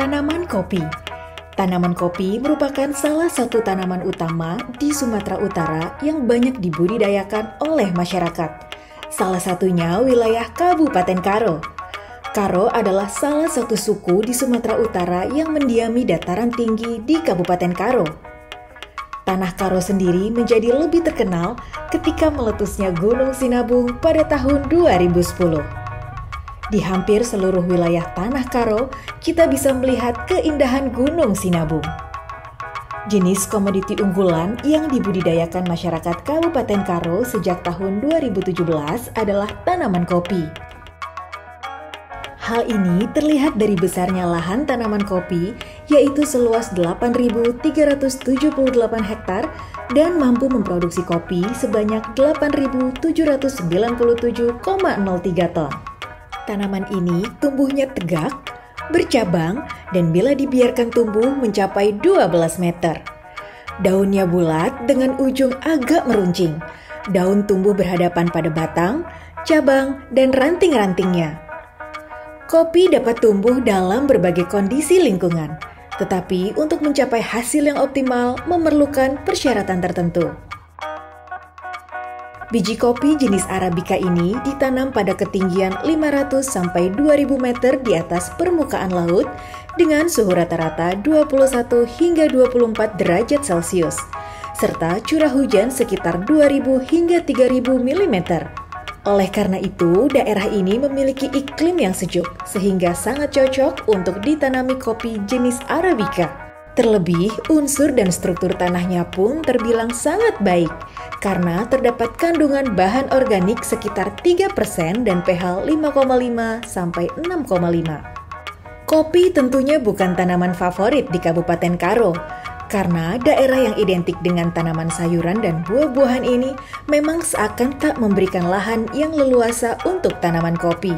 Tanaman kopi. Tanaman kopi merupakan salah satu tanaman utama di Sumatera Utara yang banyak dibudidayakan oleh masyarakat. Salah satunya wilayah Kabupaten Karo. Karo adalah salah satu suku di Sumatera Utara yang mendiami dataran tinggi di Kabupaten Karo. Tanah Karo sendiri menjadi lebih terkenal ketika meletusnya Gunung Sinabung pada tahun 2010. Di hampir seluruh wilayah Tanah Karo, kita bisa melihat keindahan Gunung Sinabung. Jenis komoditi unggulan yang dibudidayakan masyarakat Kabupaten Karo sejak tahun 2017 adalah tanaman kopi. Hal ini terlihat dari besarnya lahan tanaman kopi, yaitu seluas 8.378 hektar dan mampu memproduksi kopi sebanyak 8.797,03 ton. Tanaman ini tumbuhnya tegak, bercabang, dan bila dibiarkan tumbuh mencapai 12 meter. Daunnya bulat dengan ujung agak meruncing. Daun tumbuh berhadapan pada batang, cabang, dan ranting-rantingnya. Kopi dapat tumbuh dalam berbagai kondisi lingkungan, tetapi untuk mencapai hasil yang optimal memerlukan persyaratan tertentu. Biji kopi jenis Arabica ini ditanam pada ketinggian 500 sampai 2000 meter di atas permukaan laut dengan suhu rata-rata 21 hingga 24 derajat Celcius, serta curah hujan sekitar 2000 hingga 3000 mm. Oleh karena itu, daerah ini memiliki iklim yang sejuk, sehingga sangat cocok untuk ditanami kopi jenis Arabica. Terlebih, unsur dan struktur tanahnya pun terbilang sangat baik, karena terdapat kandungan bahan organik sekitar 3% dan pH 5,5 sampai 6,5. Kopi tentunya bukan tanaman favorit di Kabupaten Karo, karena daerah yang identik dengan tanaman sayuran dan buah-buahan ini memang seakan tak memberikan lahan yang leluasa untuk tanaman kopi.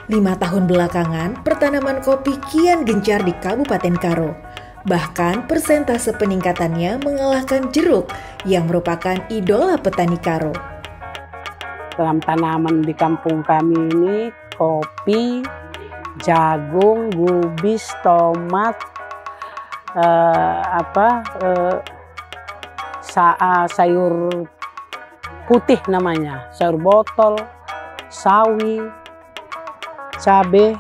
5 tahun belakangan, pertanaman kopi kian gencar di Kabupaten Karo. Bahkan persentase peningkatannya mengalahkan jeruk yang merupakan idola petani Karo. Dalam tanaman di kampung kami ini kopi, jagung, gubis, tomat, sayur putih namanya, sayur botol, sawi, cabai,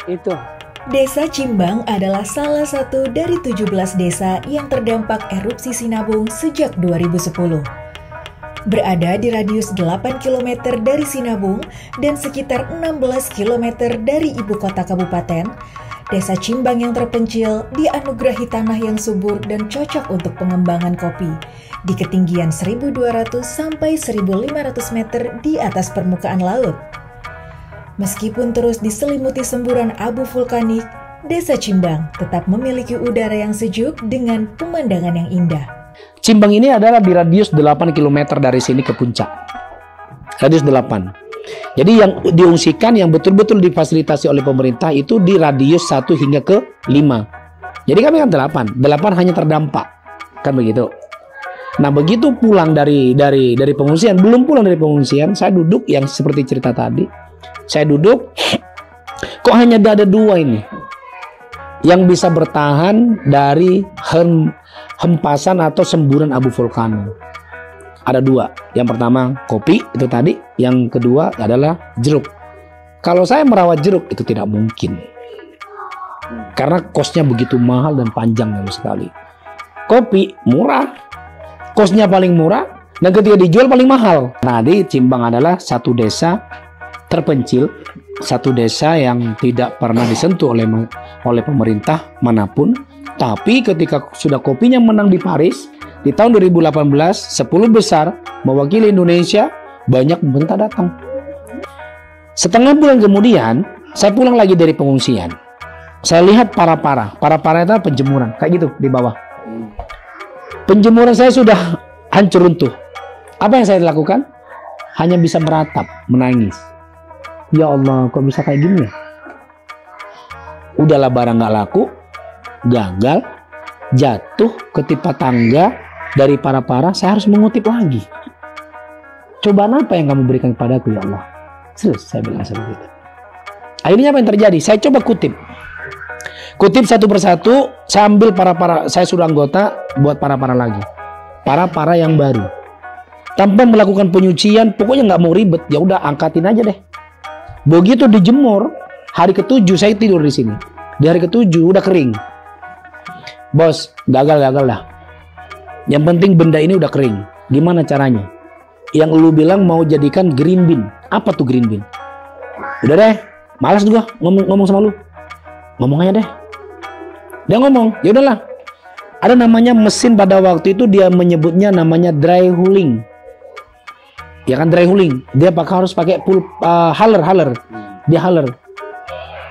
itu. Desa Cimbang adalah salah satu dari 17 desa yang terdampak erupsi Sinabung sejak 2010. Berada di radius 8 km dari Sinabung dan sekitar 16 km dari ibu kota kabupaten, Desa Cimbang yang terpencil dianugerahi tanah yang subur dan cocok untuk pengembangan kopi di ketinggian 1.200 sampai 1.500 meter di atas permukaan laut. Meskipun terus diselimuti semburan abu vulkanik, Desa Cimbang tetap memiliki udara yang sejuk dengan pemandangan yang indah. Cimbang ini adalah di radius 8 km dari sini ke puncak. Radius 8. Jadi yang diungsikan, yang betul-betul difasilitasi oleh pemerintah itu di radius 1 hingga ke 5. Jadi kami kan 8 hanya terdampak. Kan begitu. Nah, begitu pulang dari pengungsian, belum pulang dari pengungsian, saya duduk yang seperti cerita tadi. Saya duduk, kok hanya ada 2 ini yang bisa bertahan dari hempasan atau semburan abu vulkan. Ada 2. Yang pertama kopi itu tadi, yang kedua adalah jeruk. Kalau saya merawat jeruk itu tidak mungkin, karena kosnya begitu mahal dan panjang sekali. Kopi murah, kosnya paling murah, dan ketika dijual paling mahal. Nah, di Cimbang adalah satu desa terpencil, satu desa yang tidak pernah disentuh oleh pemerintah manapun. Tapi ketika sudah kopinya menang di Paris di tahun 2018, 10 besar mewakili Indonesia, banyak pemerintah datang. Setengah bulan kemudian saya pulang lagi dari pengungsian. Saya lihat para-para itu penjemuran kayak gitu di bawah. Penjemuran saya sudah hancur runtuh. Apa yang saya lakukan? Hanya bisa meratap, menangis. Ya Allah, kok bisa kayak gini ya? Udahlah barang nggak laku, gagal, jatuh ketimpa tangga, dari para-para saya harus mengutip lagi. Cobaan apa yang kamu berikan kepadaku ya Allah? Serius, saya bilang seperti itu. Akhirnya apa yang terjadi? Saya coba kutip satu persatu, saya ambil para-para, saya suruh anggota buat para-para lagi, para-para yang baru, tanpa melakukan penyucian. Pokoknya nggak mau ribet, ya udah angkatin aja deh. Begitu dijemur, hari ke-7 saya tidur di sini. Di hari ke-7 udah kering. Bos, gagal dah. Yang penting benda ini udah kering. Gimana caranya? Yang lu bilang mau jadikan green bean. Apa tuh green bean? Udah deh, malas juga ngomong sama lu. Ngomong aja deh. Dia ngomong, ya udahlah. Ada namanya mesin pada waktu itu dia menyebutnya namanya dry hulling. Ya kan, dry hulling. Dia harus pakai haler. Dia haler.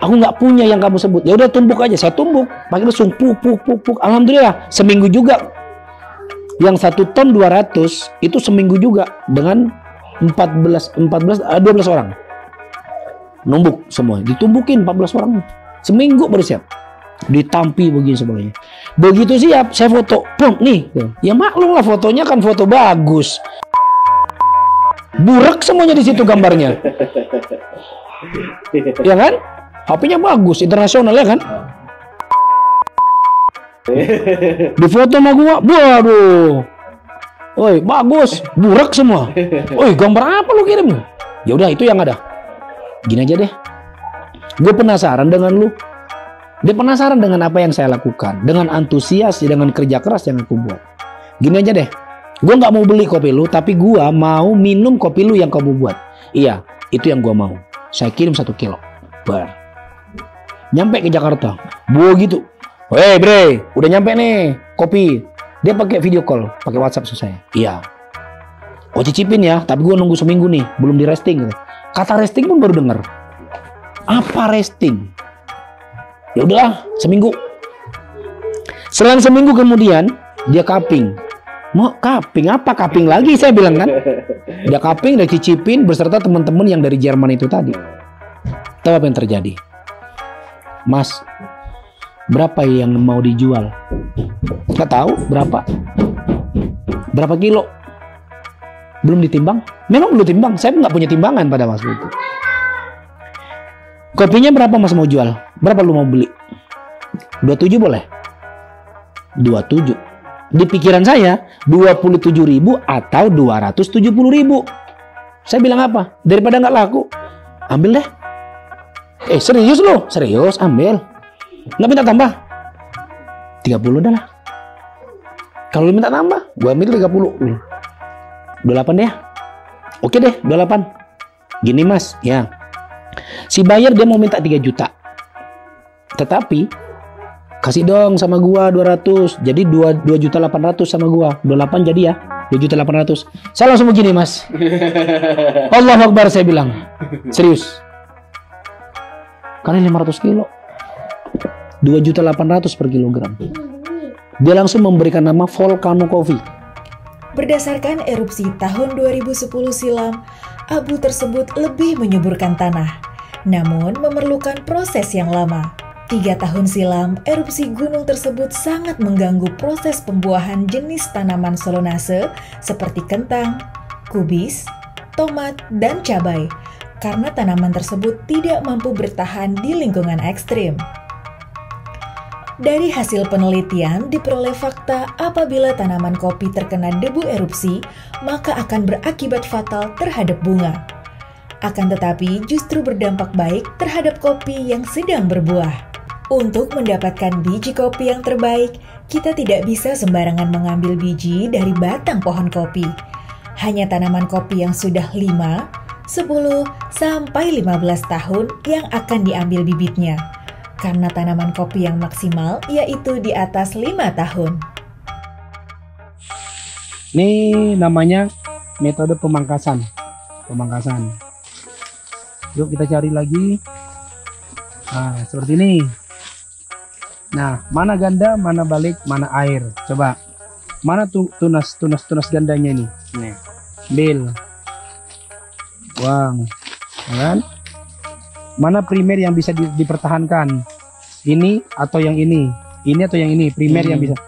Aku nggak punya yang kamu sebut. Ya udah tumbuk aja. Saya tumbuk. Pakai lesung puk. Alhamdulillah seminggu juga. Yang 1 ton 200 itu seminggu juga dengan 12 orang. Numbuk semua. Ditumbukin 14 orang. Seminggu baru siap. Ditampi begini sebagainya. Begitu siap, saya foto. Pum, nih. Ya maklum lah, fotonya kan foto bagus. Burak semuanya di situ gambarnya. Ya kan? HP-nya bagus, internasional ya kan? Di foto sama gua, waduh. Oi, bagus, burak semua. Oi, gambar apa lu kirim? Ya udah, itu yang ada. Gini aja deh. Gue penasaran dengan lu. Dia penasaran dengan apa yang saya lakukan, dengan antusias, dengan kerja keras yang aku buat. Gini aja deh, gue nggak mau beli kopi lu, tapi gue mau minum kopi lu yang kamu buat. Iya, itu yang gue mau. Saya kirim 1 kilo. Nyampe ke Jakarta, begitu. Weh bre, udah nyampe nih kopi. Dia pakai video call, pakai WhatsApp saya. Iya. Oh cicipin ya, tapi gue nunggu seminggu nih, belum di resting. Kata resting pun baru denger. Apa resting? Ya udahlah, seminggu. Selang seminggu kemudian dia kaping. Mau kaping apa? Kaping lagi saya bilang kan. Dia kaping, dia cicipin beserta teman-teman yang dari Jerman itu tadi. Tahu apa yang terjadi? Mas, berapa yang mau dijual? Nggak tahu berapa. Berapa kilo? Belum ditimbang? Memang belum timbang. Saya nggak punya timbangan pada waktu itu. Kopinya berapa mas mau jual? Berapa lu mau beli? 27 boleh? 27. Di pikiran saya 27.000 atau 270.000. Saya bilang apa? Daripada nggak laku, ambil deh. Serius lo? Serius, ambil. Nggak minta tambah? 30 dah lah. Kalau lu minta tambah, gue ambil 30. 28 deh ya. Oke deh, 28. Gini mas, ya. Si buyer dia mau minta 3 juta. Tetapi kasih dong sama gua 200. Jadi 2.800.000 sama gua. 28 jadi ya. 2.800.000. Saya langsung begini, Mas. Allahu Akbar saya bilang. Serius. Kali 500 kilo. 2.800.000 per kilogram. Dia langsung memberikan nama Volcano Coffee. Berdasarkan erupsi tahun 2010 silam, abu tersebut lebih menyuburkan tanah, namun memerlukan proses yang lama. 3 tahun silam, erupsi gunung tersebut sangat mengganggu proses pembuahan jenis tanaman solonase seperti kentang, kubis, tomat, dan cabai, karena tanaman tersebut tidak mampu bertahan di lingkungan ekstrim. Dari hasil penelitian diperoleh fakta apabila tanaman kopi terkena debu erupsi, maka akan berakibat fatal terhadap bunga. Akan tetapi justru berdampak baik terhadap kopi yang sedang berbuah. Untuk mendapatkan biji kopi yang terbaik, kita tidak bisa sembarangan mengambil biji dari batang pohon kopi. Hanya tanaman kopi yang sudah 5, 10, sampai 15 tahun yang akan diambil bibitnya. Karena tanaman kopi yang maksimal yaitu di atas 5 tahun. Ini namanya metode pemangkasan. Yuk kita cari lagi. Nah, seperti ini. Nah, mana ganda, mana balik, mana air. Coba. Mana tunas gandanya ini? Nih. Ambil. Buang. Kan? mana primer yang bisa dipertahankan, ini atau yang ini atau yang ini, primer yang bisa.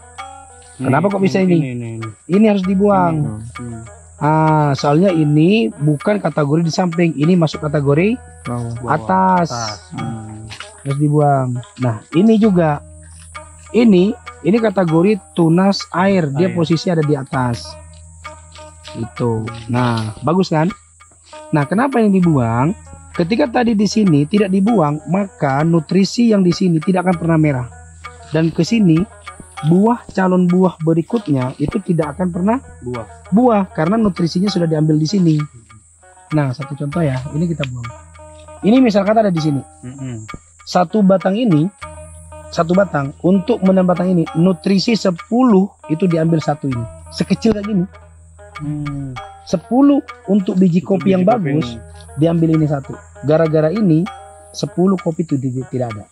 Kenapa kok bisa ini? Ini harus dibuang. Soalnya ini bukan kategori di samping, ini masuk kategori atas. Harus dibuang. Nah, ini juga. Ini kategori tunas air, dia posisi ada di atas. Itu. Nah, bagus kan? Nah, kenapa yang dibuang? Ketika tadi di sini tidak dibuang, maka nutrisi yang di sini tidak akan pernah merah. Dan ke sini calon buah berikutnya itu tidak akan pernah buah karena nutrisinya sudah diambil di sini. Nah, satu contoh ya, ini kita buang. Ini misalkan ada di sini. Satu batang untuk menambah batang ini nutrisi 10 itu diambil satu ini. Sekecil kayak gini. 10 untuk biji kopi yang bagus diambil ini satu. Gara-gara ini 10 kopi itu tidak ada.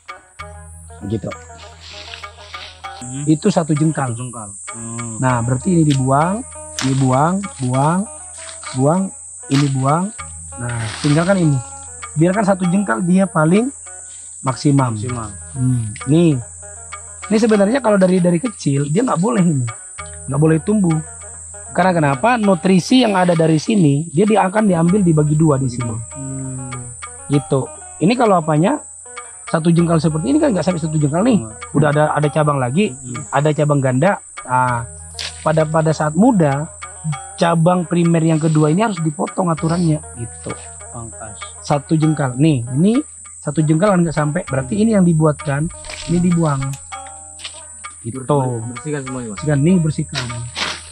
Gitu. Itu satu jengkal. Nah, berarti ini dibuang, ini buang, ini buang. Nah, tinggalkan ini. Biarkan satu jengkal dia paling maksimum. Nih, ini sebenarnya kalau dari kecil dia nggak boleh ini, nggak boleh tumbuh. Karena kenapa? Nutrisi yang ada dari sini dia akan diambil dibagi dua di sini. Gitu. Ini kalau apanya? Satu jengkal seperti ini kan nggak sampai satu jengkal nih. Udah ada cabang lagi, ada cabang ganda. Nah, pada saat muda cabang primer yang kedua ini harus dipotong aturannya gitu. Pangkas. Satu jengkal. Nih, ini satu jengkal kan nggak sampai. Berarti ini yang dibuatkan, ini dibuang. Gitu. Bersihkan semua ya. Nih bersihkan.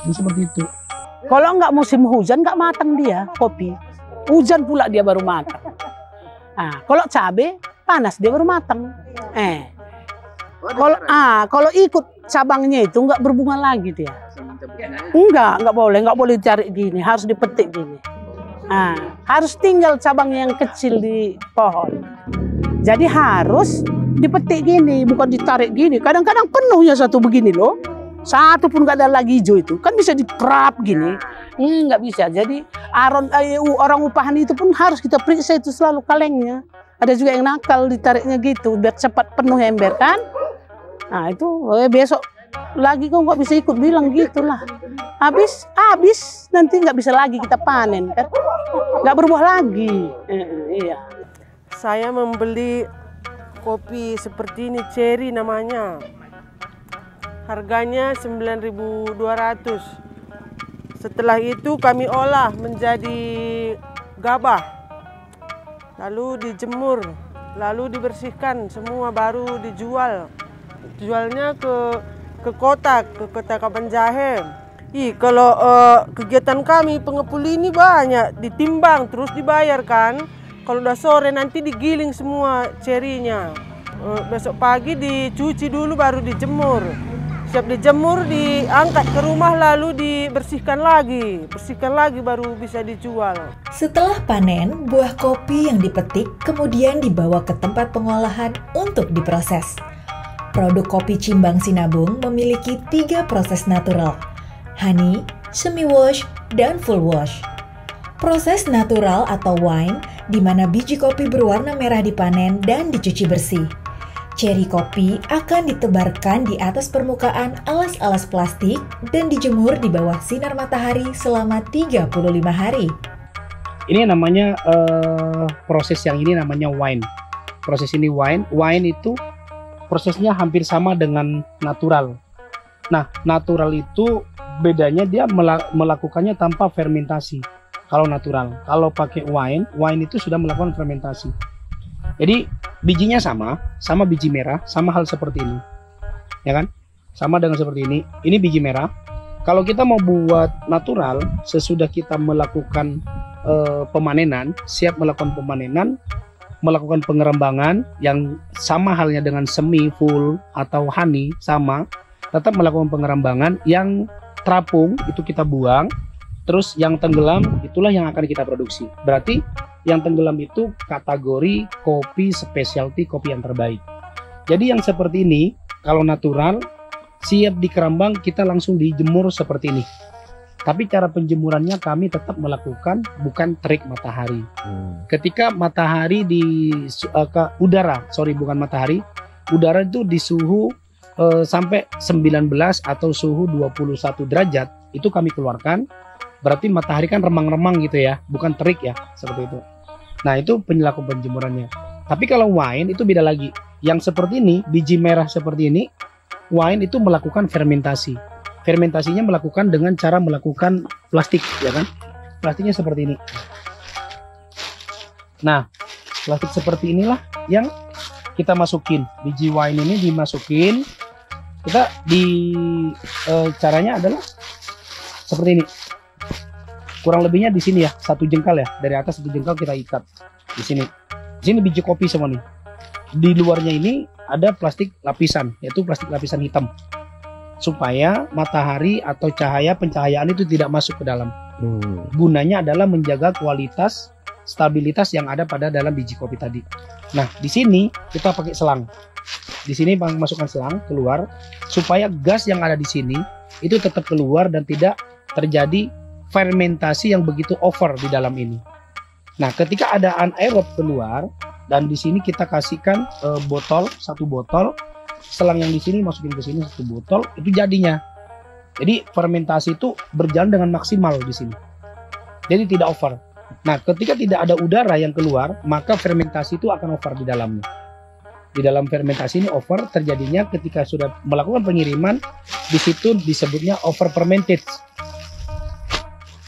Ini seperti itu. Kalau nggak musim hujan nggak matang dia kopi. Hujan pula dia baru matang. Kalau cabai panas dia baru matang. Kalau ikut cabangnya itu nggak berbunga lagi dia. Nggak boleh cari gini, harus dipetik gini. Harus tinggal cabangnya yang kecil di pohon. Jadi harus dipetik gini, bukan ditarik gini. Kadang-kadang penuh ya satu begini loh. Satu pun nggak ada lagi hijau itu. Kan bisa diperap gini. Nggak bisa. Jadi orang upahan itu pun harus kita periksa itu selalu kalengnya. Ada juga yang nakal ditariknya gitu biar cepat penuh ember kan. Nah itu besok lagi kok nggak bisa ikut bilang gitulah. Habis nanti nggak bisa lagi kita panen kan. Nggak berbuah lagi. Iya. Saya membeli kopi seperti ini, cherry namanya. Harganya 9.200. Setelah itu kami olah menjadi gabah. Lalu dijemur, lalu dibersihkan semua baru dijual. Jualnya ke kota Kabanjahe. Kalau kegiatan kami pengepul ini banyak, ditimbang terus dibayarkan. Kalau udah sore nanti digiling semua cerinya. Besok pagi dicuci dulu baru dijemur. Siap dijemur, diangkat ke rumah lalu dibersihkan lagi. Bersihkan lagi baru bisa dijual. Setelah panen, buah kopi yang dipetik kemudian dibawa ke tempat pengolahan untuk diproses. Produk kopi Cimbang Sinabung memiliki 3 proses natural: honey, semi wash, dan full wash. Proses natural atau wine di mana biji kopi berwarna merah dipanen dan dicuci bersih. Ceri kopi akan ditebarkan di atas permukaan alas-alas plastik dan dijemur di bawah sinar matahari selama 35 hari. Ini namanya proses yang ini namanya wine. Proses ini wine. Wine itu prosesnya hampir sama dengan natural. Nah, natural itu bedanya dia melakukannya tanpa fermentasi. Kalau natural, kalau pakai wine itu sudah melakukan fermentasi. Jadi bijinya sama biji merah, sama hal seperti ini, ya kan? Sama dengan seperti ini. Ini biji merah. Kalau kita mau buat natural, sesudah kita melakukan pemanenan, siap melakukan pemanenan, melakukan pengerembangan yang sama halnya dengan semi, full atau honey sama, tetap melakukan pengerembangan. Yang terapung itu kita buang. Terus yang tenggelam itulah yang akan kita produksi. Berarti yang tenggelam itu kategori kopi specialty, kopi yang terbaik. Jadi yang seperti ini kalau natural siap dikerambang, kita langsung dijemur seperti ini. Tapi cara penjemurannya kami tetap melakukan bukan terik matahari. Ketika matahari udara itu di suhu sampai 19 atau suhu 21 derajat itu kami keluarkan. Berarti matahari kan remang-remang gitu ya, bukan terik ya, seperti itu. Nah, itu perilaku penjemurannya. Tapi kalau wine itu beda lagi. Yang seperti ini, biji merah seperti ini, wine itu melakukan fermentasi. Fermentasinya melakukan dengan cara melakukan plastik, ya kan? Plastiknya seperti ini. Nah, plastik seperti inilah yang kita masukin. Biji wine ini dimasukin. Kita caranya adalah seperti ini. Kurang lebihnya di sini ya, 1 jengkal ya. Dari atas 1 jengkal kita ikat di sini. Di sini biji kopi semua nih. Di luarnya ini ada plastik lapisan, yaitu plastik lapisan hitam. Supaya matahari atau pencahayaan itu tidak masuk ke dalam. Gunanya adalah menjaga kualitas, stabilitas yang ada pada dalam biji kopi tadi. Nah, di sini kita pakai selang. Di sini masukkan selang keluar supaya gas yang ada di sini itu tetap keluar dan tidak terjadi fermentasi yang begitu over di dalam ini. Nah, ketika ada anaerob keluar dan di sini kita kasihkan satu botol, selang yang di sini masukin ke sini 1 botol, itu jadinya. Jadi fermentasi itu berjalan dengan maksimal di sini. Jadi tidak over. Nah, ketika tidak ada udara yang keluar, maka fermentasi itu akan over di dalamnya. Di dalam fermentasi ini over terjadinya ketika sudah melakukan pengiriman, di situ disebutnya over fermented.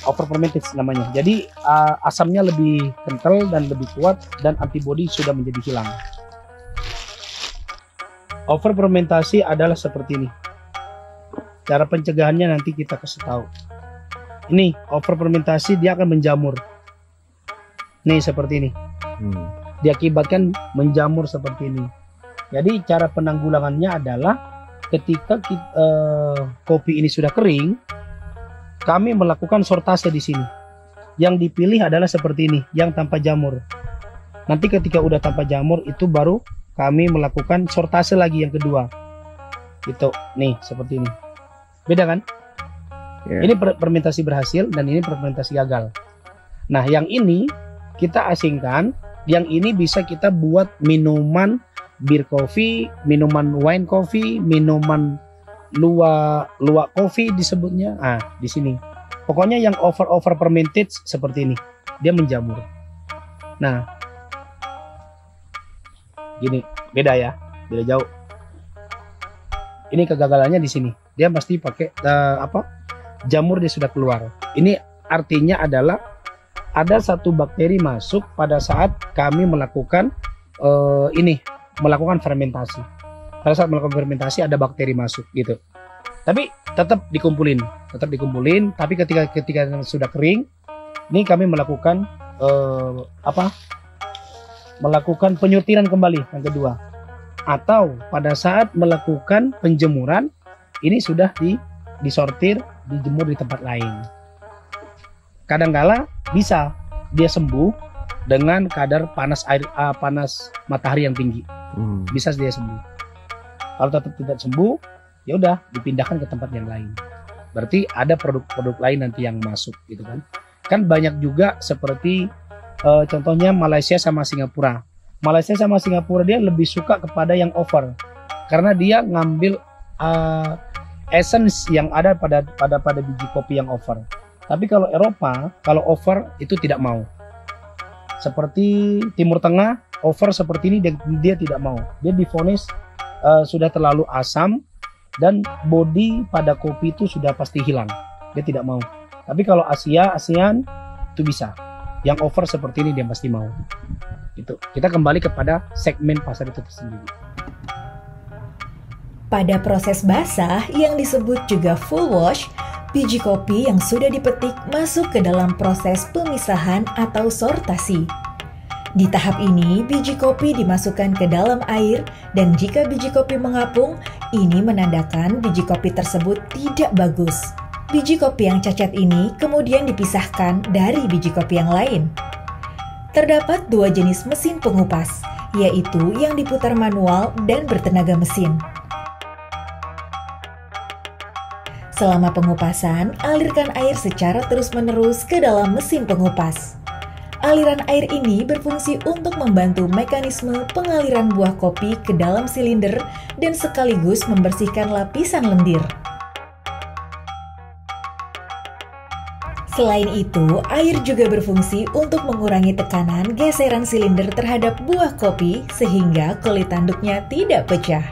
Over fermented namanya. Jadi asamnya lebih kental dan lebih kuat dan antibodi sudah menjadi hilang. Over fermentasi adalah seperti ini. Cara pencegahannya nanti kita kasih tahu. Ini over fermentasi dia akan menjamur. Nih seperti ini. Diakibatkan menjamur seperti ini. Jadi cara penanggulangannya adalah ketika kopi ini sudah kering, kami melakukan sortase di sini. Yang dipilih adalah seperti ini, yang tanpa jamur. Nanti ketika udah tanpa jamur itu baru kami melakukan sortase lagi yang kedua. Itu nih seperti ini. Beda kan? Yeah. Ini fermentasi berhasil dan ini fermentasi gagal. Nah, yang ini kita asingkan, yang ini bisa kita buat minuman bir coffee, minuman wine coffee, minuman luwak coffee disebutnya. Di sini. Pokoknya yang over fermented seperti ini. Dia menjamur. Nah, gini, beda ya, beda jauh. Ini kegagalannya di sini. Dia pasti pakai jamur dia sudah keluar. Ini artinya adalah ada satu bakteri masuk pada saat kami melakukan melakukan fermentasi. Pada saat melakukan fermentasi ada bakteri masuk gitu. Tapi tetap dikumpulin. Tapi ketika sudah kering, ini kami melakukan melakukan penyutiran kembali yang kedua. Atau pada saat melakukan penjemuran, ini sudah disortir, dijemur di tempat lain. Kadangkala bisa dia sembuh dengan kadar panas matahari yang tinggi. Bisa dia sembuh. Kalau tetap tidak sembuh, ya udah dipindahkan ke tempat yang lain. Berarti ada produk-produk lain nanti yang masuk gitu kan. Kan banyak juga seperti contohnya Malaysia sama Singapura. Malaysia sama Singapura dia lebih suka kepada yang over karena dia ngambil essence yang ada pada biji kopi yang over. Tapi kalau Eropa, kalau over itu tidak mau. Seperti Timur Tengah, over seperti ini dia tidak mau. Dia divonis sudah terlalu asam dan body pada kopi itu sudah pasti hilang. Dia tidak mau. Tapi kalau ASEAN itu bisa. Yang over seperti ini dia pasti mau. Itu. Kita kembali kepada segmen pasar itu tersendiri. Pada proses basah yang disebut juga full wash, biji kopi yang sudah dipetik masuk ke dalam proses pemisahan atau sortasi. Di tahap ini, biji kopi dimasukkan ke dalam air dan jika biji kopi mengapung, ini menandakan biji kopi tersebut tidak bagus. Biji kopi yang cacat ini kemudian dipisahkan dari biji kopi yang lain. Terdapat 2 jenis mesin pengupas, yaitu yang diputar manual dan bertenaga mesin. Selama pengupasan, alirkan air secara terus-menerus ke dalam mesin pengupas. Aliran air ini berfungsi untuk membantu mekanisme pengaliran buah kopi ke dalam silinder dan sekaligus membersihkan lapisan lendir. Selain itu, air juga berfungsi untuk mengurangi tekanan geseran silinder terhadap buah kopi sehingga kulit tanduknya tidak pecah.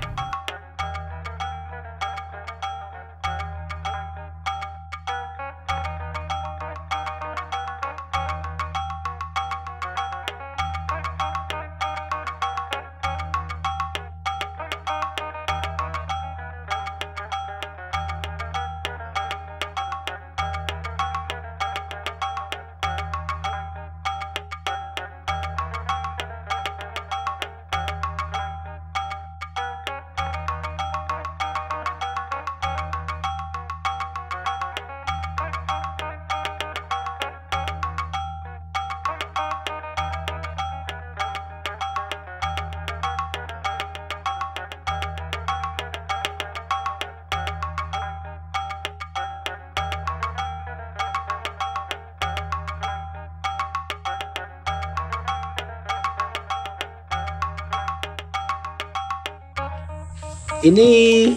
Ini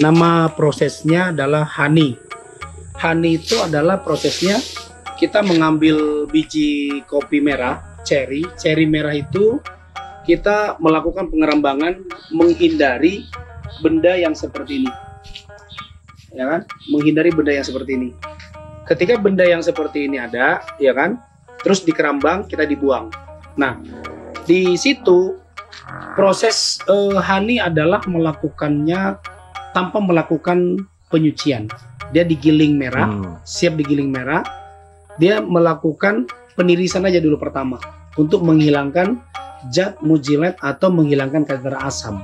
nama prosesnya adalah honey. Honey itu adalah prosesnya kita mengambil biji kopi merah, cherry merah itu kita melakukan pengerambangan menghindari benda yang seperti ini. Ya kan? Menghindari benda yang seperti ini. Ketika benda yang seperti ini ada, ya kan? Terus dikerambang, kita dibuang. Nah, di situ proses honey adalah melakukannya tanpa melakukan penyucian. Dia digiling merah, siap digiling merah. Dia melakukan penirisan aja dulu pertama untuk menghilangkan zat mujilat atau menghilangkan kadar asam.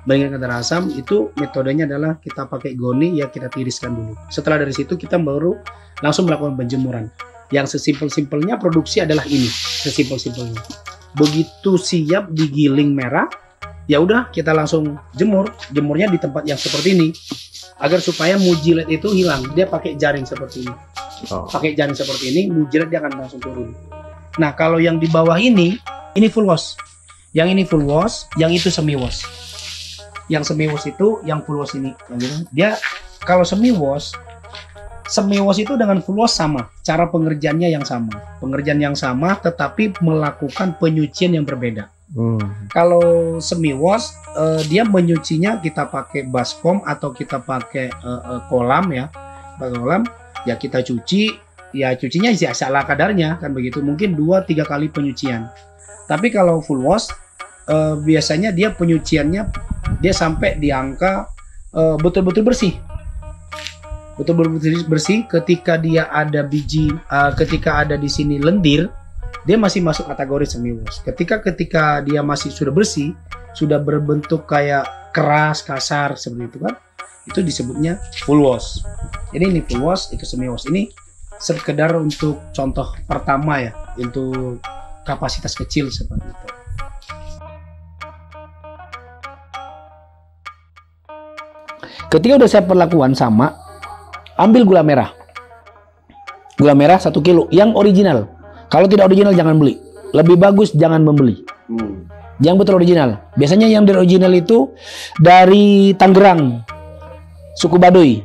Menghilangkan kadar asam itu metodenya adalah kita pakai goni, ya kita tiriskan dulu. Setelah dari situ kita baru langsung melakukan penjemuran. Yang sesimpel-simpelnya produksi adalah ini, sesimpel-simpelnya. Begitu siap digiling merah, ya udah kita langsung jemur. Jemurnya di tempat yang seperti ini agar supaya mujilat itu hilang. Dia pakai jaring seperti ini. Pakai jaring seperti ini, mujilat dia akan langsung turun. Nah, kalau yang di bawah ini full wash. Yang ini full wash, yang itu semi wash. Yang semi wash itu yang full wash ini. Dia kalau semi wash itu dengan full wash sama, cara pengerjaannya yang sama. Pengerjaan yang sama tetapi melakukan penyucian yang berbeda. Kalau semi wash dia menyucinya kita pakai baskom atau kita pakai kolam ya. Pakai kolam ya kita cuci, ya cucinya ya salah kadarnya kan begitu. Mungkin 2-3 kali penyucian. Tapi kalau full wash biasanya dia penyuciannya dia sampai di angka betul-betul bersih. Betul-betul bersih. Ketika dia ada biji, ketika ada di sini lendir, dia masih masuk kategori semi wash. Ketika dia masih sudah bersih, sudah berbentuk kayak keras, kasar seperti itu kan, itu disebutnya full wash. Jadi ini full wash, itu semi wash. Ini sekedar untuk contoh pertama ya, untuk kapasitas kecil seperti itu. Ketika udah saya perlakuan sama, ambil gula merah. Gula merah 1 kilo yang original. Kalau tidak original jangan beli. Lebih bagus jangan membeli. Yang betul original. Biasanya yang dari original itu dari Tangerang, suku Baduy.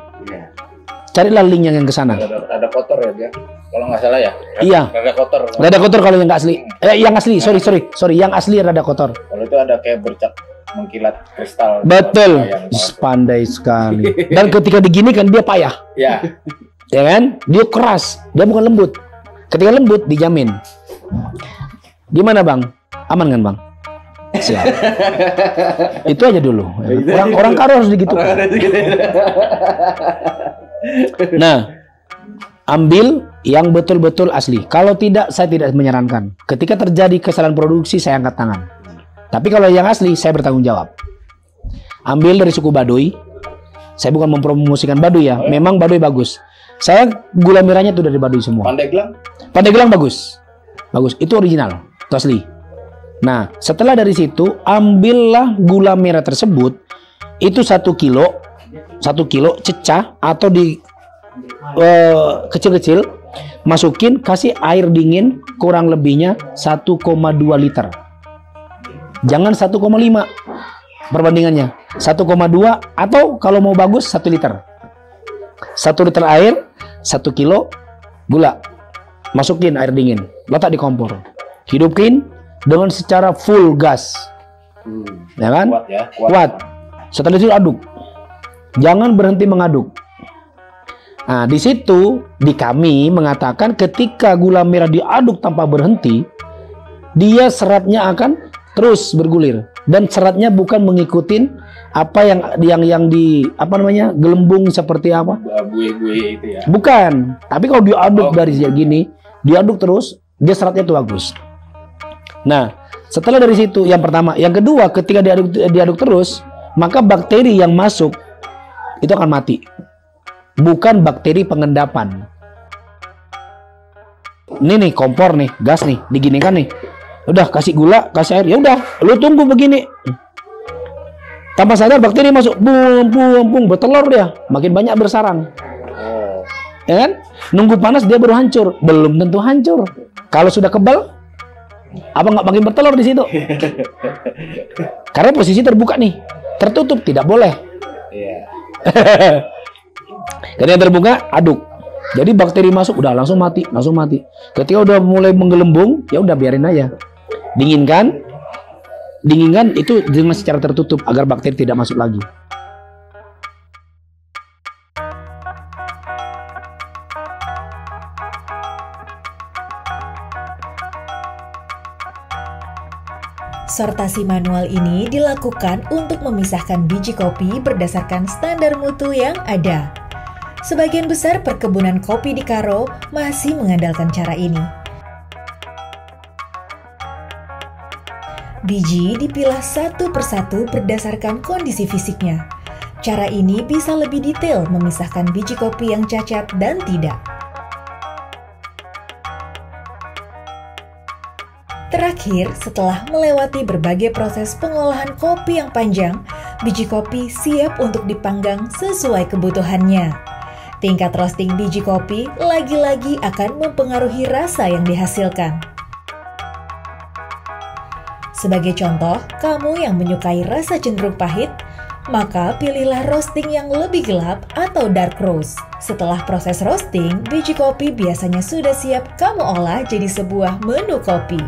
Carilah linknya yang ke sana. Ada kotor ya dia. Kalau nggak salah ya. Iya. Rada kotor. Rada kotor kalau yang nggak asli. Yang asli, sorry, yang asli rada kotor. Kalau itu ada kayak bercak mengkilat kristal. Betul. Pandai sekali. Dan ketika diginikan dia payah. Ya. Ya kan? Dia keras, dia bukan lembut. Ketika lembut dijamin. Gimana bang? Aman kan bang? Siap. Itu aja dulu. Orang karo harus begitu. Nah, ambil yang betul-betul asli. Kalau tidak, saya tidak menyarankan. Ketika terjadi kesalahan produksi, saya angkat tangan. Tapi kalau yang asli, saya bertanggung jawab. Ambil dari suku Baduy. Saya bukan mempromosikan Baduy ya. Memang Baduy bagus. Saya gula merahnya itu dari Baduy semua. Pandeglang bagus. Bagus. Itu original. Itu asli. Nah, setelah dari situ, ambillah gula merah tersebut. Itu 1 kilo. 1 kilo cecah atau di kecil-kecil, masukin, kasih air dingin kurang lebihnya 1,2 liter. Jangan 1,5 perbandingannya. 1,2 atau kalau mau bagus 1 liter. 1 liter air, 1 kilo gula. Masukin air dingin, letak di kompor. Hidupin dengan secara full gas. Ya kan? Kuat ya, Kuat. Setelah itu aduk. Jangan berhenti mengaduk. Nah, di situ di kami mengatakan ketika gula merah diaduk tanpa berhenti, dia seratnya akan terus bergulir dan seratnya bukan mengikuti apa yang di apa namanya gelembung seperti apa? buih-buih itu ya. Bukan. Tapi kalau diaduk dari gini, diaduk terus, dia seratnya itu bagus. Nah, setelah dari situ yang pertama, yang kedua ketika diaduk terus, maka bakteri yang masuk itu akan mati. Bukan bakteri pengendapan. Ini nih kompor nih, gas nih, diginikan nih. Udah kasih gula, kasih air, ya udah, lu tunggu begini. Tanpa sadar bakteri masuk, bung, bertelur dia, makin banyak bersarang. Ya kan? Nunggu panas dia baru hancur, belum tentu hancur. Kalau sudah kebal, apa nggak makin bertelur di situ? Karena posisi terbuka nih, tertutup, tidak boleh. Iya. Ketika terbuka, aduk. Jadi bakteri masuk udah langsung mati. Ketika udah mulai menggelembung, ya udah biarin aja. Dinginkan itu dengan secara tertutup agar bakteri tidak masuk lagi. Sortasi manual ini dilakukan untuk memisahkan biji kopi berdasarkan standar mutu yang ada. Sebagian besar perkebunan kopi di Karo masih mengandalkan cara ini. Biji dipilah satu persatu berdasarkan kondisi fisiknya. Cara ini bisa lebih detail memisahkan biji kopi yang cacat dan tidak. Terakhir, setelah melewati berbagai proses pengolahan kopi yang panjang, biji kopi siap untuk dipanggang sesuai kebutuhannya. Tingkat roasting biji kopi lagi-lagi akan mempengaruhi rasa yang dihasilkan. Sebagai contoh, kamu yang menyukai rasa cenderung pahit, maka pilihlah roasting yang lebih gelap atau dark roast. Setelah proses roasting, biji kopi biasanya sudah siap kamu olah jadi sebuah menu kopi.